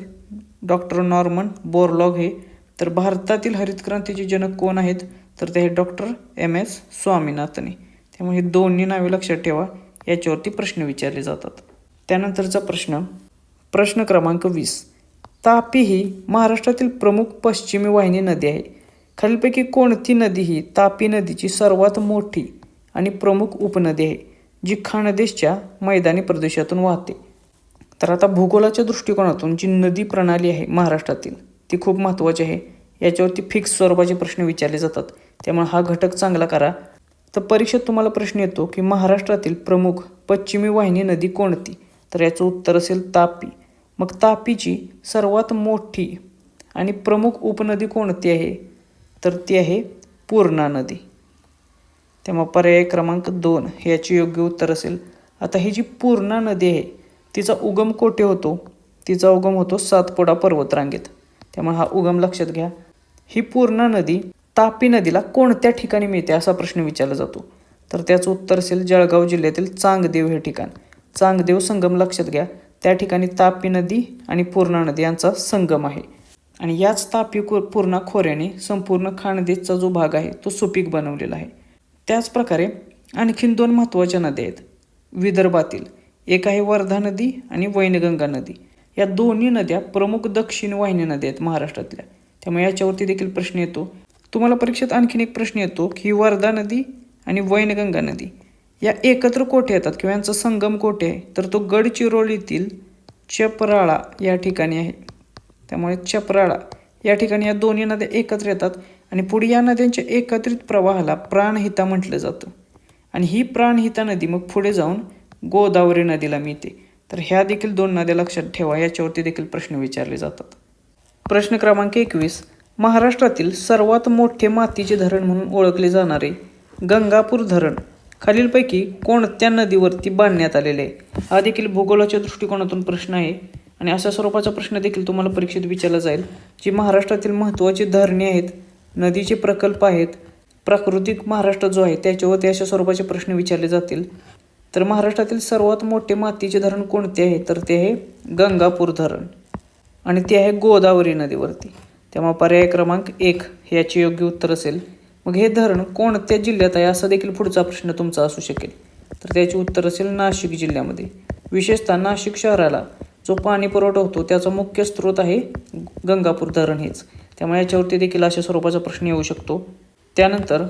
डॉक्टर नॉर्मन बोरलॉग हे. तर भारतातील हरित क्रांतीचे जनक कोण आहेत, तर ते डॉक्टर MS स्वामीनाथन. त्यामुळे हे दोन्ही नावे लक्षात ठेवा, याच्यावरती प्रश्न विचारले जातात. त्यानंतरचा प्रश्न क्रमांक 20. तापी ही महाराष्ट्रातील प्रमुख पश्चिमी वाहिनी नदी आहे. खालीलपैकी कोणती नदी ही तापी नदीची सर्वात मोठी आणि प्रमुख उपनदी आहे जी खानदेशच्या मैदानी प्रदेशातून वाहते? तर आता भूगोलाच्या दृष्टिकोनातून जी नदी प्रणाली आहे महाराष्ट्रातील ती खूप महत्त्वाची आहे. याच्यावरती फिक्स स्वरूपाचे प्रश्न विचारले जातात, त्यामुळे हा घटक चांगला करा. तर परीक्षेत तुम्हाला प्रश्न येतो की महाराष्ट्रातील प्रमुख पश्चिमी वाहिनी नदी कोणती, तर याचं उत्तर असेल तापी. मग तापीची सर्वात मोठी आणि प्रमुख उपनदी कोणती आहे, तर ती आहे पूर्णा नदी. त्यामुळे पर्याय क्रमांक 2 हे याचे योग्य उत्तर असेल. आता ही जी पूर्णा नदी आहे तिचा उगम कोठे होतो, तिचा उगम होतो सातपुडा पर्वतरांगेत. त्यामुळे हा उगम लक्षात घ्या. ही पूर्णा नदी तापी नदीला कोणत्या ठिकाणी मिळते असा प्रश्न विचारला जातो, तर त्याचं उत्तर असेल जळगाव जिल्ह्यातील चांगदेव हे ठिकाण. चांगदेव संगम लक्षात घ्या, त्या ठिकाणी तापी नदी आणि पूर्णा नदी यांचा संगम आहे. आणि याच तापी पूर्णा खोऱ्याने संपूर्ण खानदेशचा जो भाग आहे तो सुपीक बनवलेला आहे. त्याचप्रकारे आणखीन 2 महत्त्वाच्या नद्या आहेत विदर्भातील, एक आहे वर्धा नदी आणि वैनगंगा नदी. या दोन्ही नद्या प्रमुख दक्षिण वाहिनी नद्या आहेत महाराष्ट्रातल्या. त्यामुळे याच्यावरती देखील प्रश्न येतो. तुम्हाला परीक्षेत आणखीन एक प्रश्न येतो की वर्धा नदी आणि वैनगंगा नदी या एकत्र कोठे येतात किंवा यांचा संगम कोठे आहे, तर तो गडचिरोलीतील चपराळा या ठिकाणी आहे. त्यामुळे चपराळा या ठिकाणी या दोन्ही नद्या एकत्र येतात आणि पुढे या नद्यांच्या एकत्रित प्रवाहाला प्राणहिता म्हटलं जातं. आणि ही प्राणहिता नदी मग पुढे जाऊन गोदावरी नदीला मिळते. तर ह्या देखील 2 नद्या लक्षात ठेवा, याच्यावरती देखील प्रश्न विचारले जातात. प्रश्न क्रमांक 21. महाराष्ट्रातील सर्वात मोठे मातीचे धरण म्हणून ओळखले जाणारे गंगापूर धरण खालीलपैकी कोणत्या नदीवरती बांधण्यात आलेले आहे? हा देखील भूगोलाच्या दृष्टिकोनातून प्रश्न आहे आणि अशा स्वरूपाचा प्रश्न देखील तुम्हाला परीक्षेत विचारला जाईल. जी महाराष्ट्रातील महत्त्वाची धरणे आहेत, नदीचे प्रकल्प आहेत, प्राकृतिक महाराष्ट्र जो आहे त्याच्यावरती अशा स्वरूपाचे प्रश्न विचारले जातील. तर महाराष्ट्रातील सर्वात मोठे मातीचे धरण कोणते आहे? तर ते आहे गंगापूर धरण आणि ते आहे गोदावरी नदीवरती. त्यामुळे पर्याय क्रमांक 1 याचे योग्य उत्तर असेल. मग हे धरण कोणत्या जिल्ह्यात आहे असा देखील पुढचा प्रश्न तुमचा असू शकेल. तर त्याचे उत्तर असेल नाशिक जिल्ह्यामध्ये. विशेषतः नाशिक शहराला जो पाणी पुरवठा होतो त्याचा मुख्य स्रोत आहे गंगापूर धरण हेच. त्यामुळे याच्यावरती देखील अशा स्वरूपाचा प्रश्न येऊ शकतो. त्यानंतर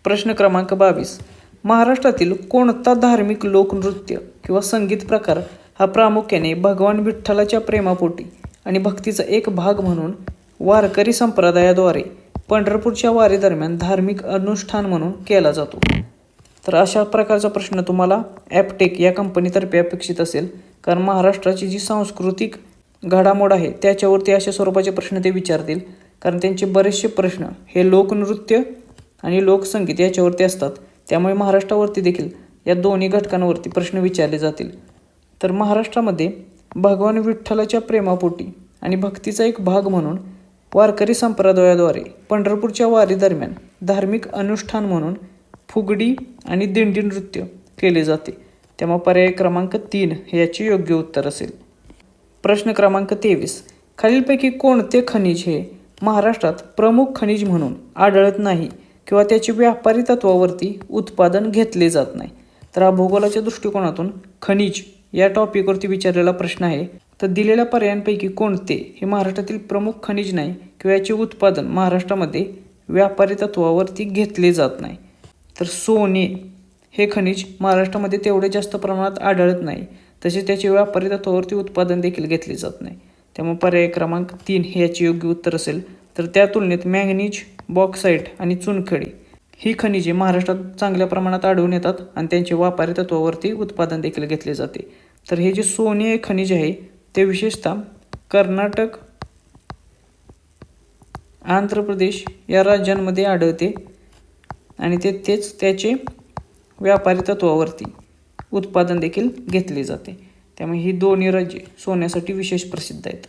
प्रश्न क्रमांक 22. महाराष्ट्रातील कोणता धार्मिक लोकनृत्य किंवा संगीत प्रकार हा प्रामुख्याने भगवान विठ्ठलाच्या प्रेमापोटी आणि भक्तीचा एक भाग म्हणून वारकरी संप्रदायाद्वारे पंढरपूरच्या वारीदरम्यान धार्मिक अनुष्ठान म्हणून केला जातो? तर अशा प्रकारचा प्रश्न तुम्हाला ॲपटेक या कंपनीतर्फे अपेक्षित असेल, कारण महाराष्ट्राची जी सांस्कृतिक घडामोड आहे त्याच्यावरती अशा स्वरूपाचे प्रश्न ते विचारतील. कारण त्यांचे बरेचसे प्रश्न हे लोकनृत्य आणि लोकसंगीत याच्यावरती असतात. त्यामुळे महाराष्ट्रावरती देखील या दोन्ही घटकांवरती प्रश्न विचारले जातील. तर महाराष्ट्रामध्ये भगवान विठ्ठलाच्या प्रेमापोटी आणि भक्तीचा एक भाग म्हणून वारकरी संप्रदायाद्वारे पंढरपूरच्या वारीदरम्यान धार्मिक अनुष्ठान म्हणून फुगडी आणि दिंडी नृत्य केले जाते. त्यामुळे पर्याय क्रमांक 3 याचे योग्य उत्तर असेल. प्रश्न क्रमांक 23. खालीलपैकी कोणते खनिज हे महाराष्ट्रात प्रमुख खनिज म्हणून आढळत नाही किंवा त्याचे व्यापारी तत्वावरती उत्पादन घेतले जात नाही? तर हा भूगोलाच्या दृष्टिकोनातून खनिज या टॉपिकवरती विचारलेला प्रश्न आहे. तर दिलेल्या पर्यायांपैकी कोणते हे महाराष्ट्रातील प्रमुख खनिज नाही किंवा याचे उत्पादन महाराष्ट्रामध्ये व्यापारी तत्वावरती घेतले जात नाही? तर सोने हे खनिज महाराष्ट्रामध्ये तेवढे जास्त प्रमाणात आढळत नाही, तसेच त्याचे व्यापारी तत्वावरती उत्पादन देखील घेतले जात नाही. त्यामुळे पर्याय क्रमांक 3 हे याचे योग्य उत्तर असेल. तर त्या तुलनेत मॅंगनीज, बॉक्साईट आणि चुनखडी ही खनिजे महाराष्ट्रात चांगल्या प्रमाणात आढळून येतात आणि त्यांचे व्यापारी तत्वावरती उत्पादन देखील घेतले जाते. तर हे जे सोने खनिज आहे ते विशेषतः कर्नाटक, आंध्र प्रदेश या राज्यांमध्ये आढळते आणि तेच त्याचे व्यापारी तत्वावरती उत्पादन देखील घेतले जाते. त्यामुळे ही दोन्ही राज्ये सोन्यासाठी विशेष प्रसिद्ध आहेत.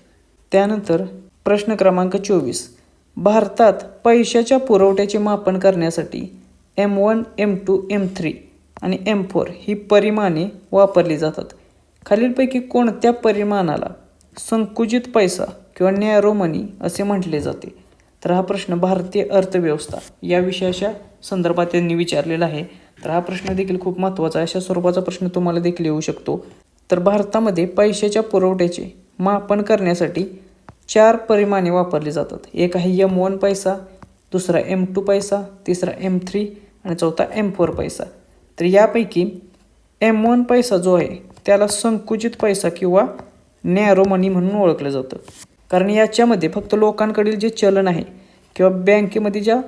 त्यानंतर प्रश्न क्रमांक 24. भारतात पैशाच्या पुरवठ्याचे मापन करण्यासाठी M1, M2, M3 आणि M4 ही परिमाणे वापरली जातात. खालीलपैकी कोणत्या परिमाणाला संकुचित पैसा किंवा नॅरो मनी असे म्हटले जाते? तर हा प्रश्न भारतीय अर्थव्यवस्था या विषयाच्या संदर्भात त्यांनी विचारलेला आहे. तर हा प्रश्न देखील खूप महत्त्वाचा आहे. अशा स्वरूपाचा प्रश्न तुम्हाला देखील येऊ शकतो. तर भारतामध्ये पैशाच्या पुरवठ्याचे मापन करण्यासाठी 4 परिमाणे वापरली जातात. एक आहे M1 पैसा, दुसरा M2 पैसा, तिसरा M3 आणि चौथा M4 पैसा. तर यापैकी M1 पैसा जो आहे त्याला संकुचित पैसा किंवा नॅरो मनी म्हणून ओळखलं जातं. कारण याच्यामध्ये फक्त लोकांकडील जे चलन आहे किंवा बँकेमध्ये ज्या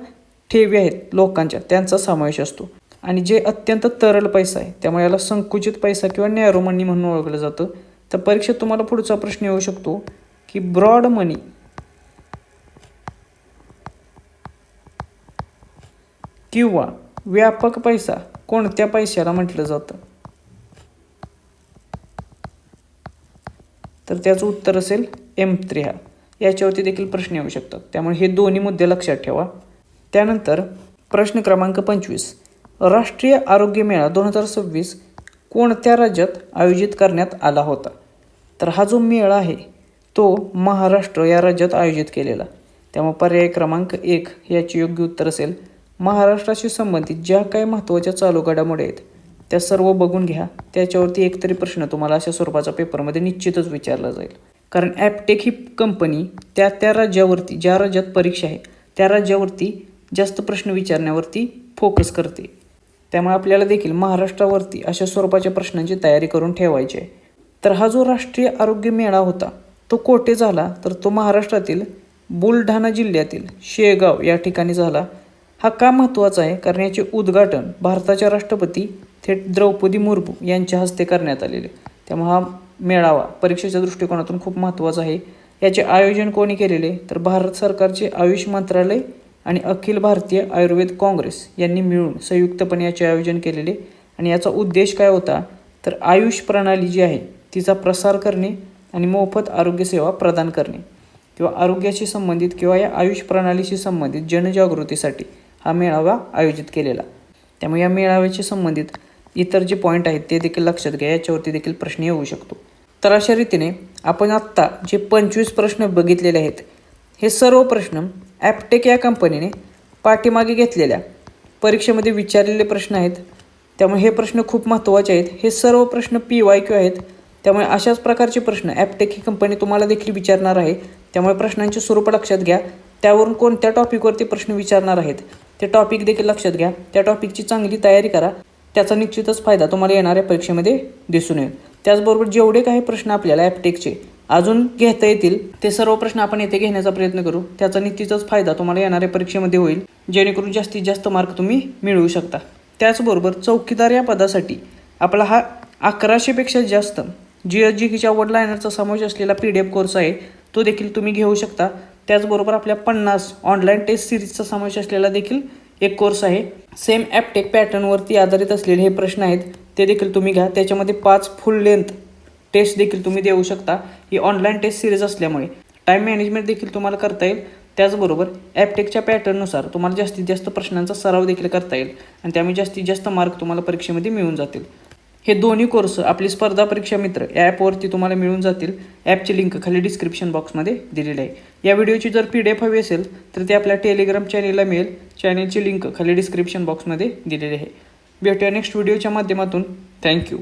ठेवी आहेत लोकांच्या त्यांचा समावेश असतो आणि जे अत्यंत तरल पैसा आहे त्यामुळे याला संकुचित पैसा किंवा नॅरो मनी म्हणून ओळखलं जातं. तर परीक्षेत तुम्हाला पुढचा प्रश्न येऊ शकतो की ब्रॉड मनी किंवा व्यापक पैसा कोणत्या पैशाला म्हटलं जातं? तर त्याचं उत्तर असेल M3 हा. याच्यावरती देखील प्रश्न येऊ शकतात. त्यामुळे हे दोन्ही मुद्दे लक्षात ठेवा. त्यानंतर प्रश्न क्रमांक 25. राष्ट्रीय आरोग्य मेळा 2026 कोणत्या राज्यात आयोजित करण्यात आला होता? तर हा जो मेळा आहे तो महाराष्ट्र या राज्यात आयोजित केलेला. त्यामुळे पर्याय क्रमांक 1 याचे योग्य उत्तर असेल. महाराष्ट्राशी संबंधित ज्या काही महत्त्वाच्या चालू घडामोडी आहेत त्या सर्व बघून घ्या. त्याच्यावरती एकतरी प्रश्न तुम्हाला अशा स्वरूपाचा पेपरमध्ये निश्चितच विचारला जाईल. कारण ॲपटेक ही कंपनी त्या राज्यावरती, ज्या राज्यात परीक्षा आहे त्या राज्यावरती जास्त प्रश्न विचारण्यावरती फोकस करते. त्यामुळे आपल्याला देखील महाराष्ट्रावरती अशा स्वरूपाच्या प्रश्नांची तयारी करून ठेवायची आहे. तर हा जो राष्ट्रीय आरोग्य मेळा होता तो कोठे झाला तर तो महाराष्ट्रातील बुलढाणा जिल्ह्यातील शेगाव या ठिकाणी झाला. हा का महत्त्वाचा आहे? कारण याचे उद्घाटन भारताच्या राष्ट्रपती थेट द्रौपदी मुर्मू यांच्या हस्ते करण्यात आलेले. त्यामुळे हा मेळावा परीक्षेच्या दृष्टिकोनातून खूप महत्त्वाचा आहे. याचे आयोजन कोणी केलेले तर भारत सरकारचे आयुष मंत्रालय आणि अखिल भारतीय आयुर्वेद काँग्रेस यांनी मिळून संयुक्तपणे याचे आयोजन केलेले. आणि याचा उद्देश काय होता तर आयुष प्रणाली जी आहे तिचा प्रसार करणे आणि मोफत आरोग्यसेवा प्रदान करणे किंवा आरोग्याशी संबंधित किंवा या आयुष प्रणालीशी संबंधित जनजागृतीसाठी हा मेळावा आयोजित केलेला. त्यामुळे या मेळाव्याशी संबंधित इतर जे पॉईंट आहेत ते देखील लक्षात घ्या, याच्यावरती देखील प्रश्न येऊ शकतो. तर अशा रीतीने आपण आत्ता जे 25 प्रश्न बघितलेले आहेत हे सर्व प्रश्न ॲपटेक या कंपनीने पाठीमागे घेतलेल्या परीक्षेमध्ये विचारलेले प्रश्न आहेत. त्यामुळे हे प्रश्न खूप महत्त्वाचे आहेत. हे सर्व प्रश्न PYQ आहेत. त्यामुळे अशाच प्रकारचे प्रश्न ॲपटेक ही कंपनी तुम्हाला देखील विचारणार आहे. त्यामुळे प्रश्नांचे स्वरूप लक्षात घ्या, त्यावरून कोणत्या टॉपिकवरती प्रश्न विचारणार आहेत ते टॉपिक देखील लक्षात घ्या. त्या टॉपिकची चांगली तयारी करा, त्याचा निश्चितच फायदा तुम्हाला येणाऱ्या परीक्षेमध्ये दिसून येईल. त्याचबरोबर जेवढे काही प्रश्न आपल्याला ॲपटेकचे अजून घेता येतील ते सर्व प्रश्न आपण येथे घेण्याचा प्रयत्न करू. त्याचा निश्चितच फायदा तुम्हाला येणाऱ्या परीक्षेमध्ये होईल, जेणेकरून जास्तीत जास्त मार्क तुम्ही मिळवू शकता. त्याचबरोबर चौकीदार या पदासाठी आपला हा 1100पेक्षा जास्त GSGKच्या वड लायनरचा समावेश असलेला PDF कोर्स आहे, तो देखील तुम्ही घेऊ शकता. त्याचबरोबर आपल्या 50 ऑनलाईन टेस्ट सिरीजचा समावेश असलेला देखील एक कोर्स आहे. सेम ॲपटेक पॅटर्नवरती आधारित असलेले हे प्रश्न आहेत, ते देखील तुम्ही घ्या. त्याच्यामध्ये 5 फुल लेंथ टेस्ट देखील तुम्ही देऊ शकता. ही ऑनलाईन टेस्ट सिरीज असल्यामुळे टाईम मॅनेजमेंट देखील तुम्हाला करता येईल. त्याचबरोबर ॲपटेकच्या पॅटर्ननुसार तुम्हाला जास्तीत जास्त प्रश्नांचा सराव देखील करता येईल आणि त्यामुळे जास्तीत जास्त मार्क तुम्हाला परीक्षेमध्ये मिळून जातील. हे दोन्ही कोर्स आपली स्पर्धा परीक्षा मित्र या ॲपवरती तुम्हाला मिळून जातील. ॲपची लिंक खाली डिस्क्रिप्शन बॉक्समध्ये दिलेली आहे. या व्हिडिओची जर PDF हवी असेल तर ते आपल्या टेलिग्राम चॅनेलला मिळेल. चॅनेलची लिंक खाली डिस्क्रिप्शन बॉक्समध्ये दिलेली आहे. भेटूया नेक्स्ट व्हिडिओच्या माध्यमातून. थँक्यू.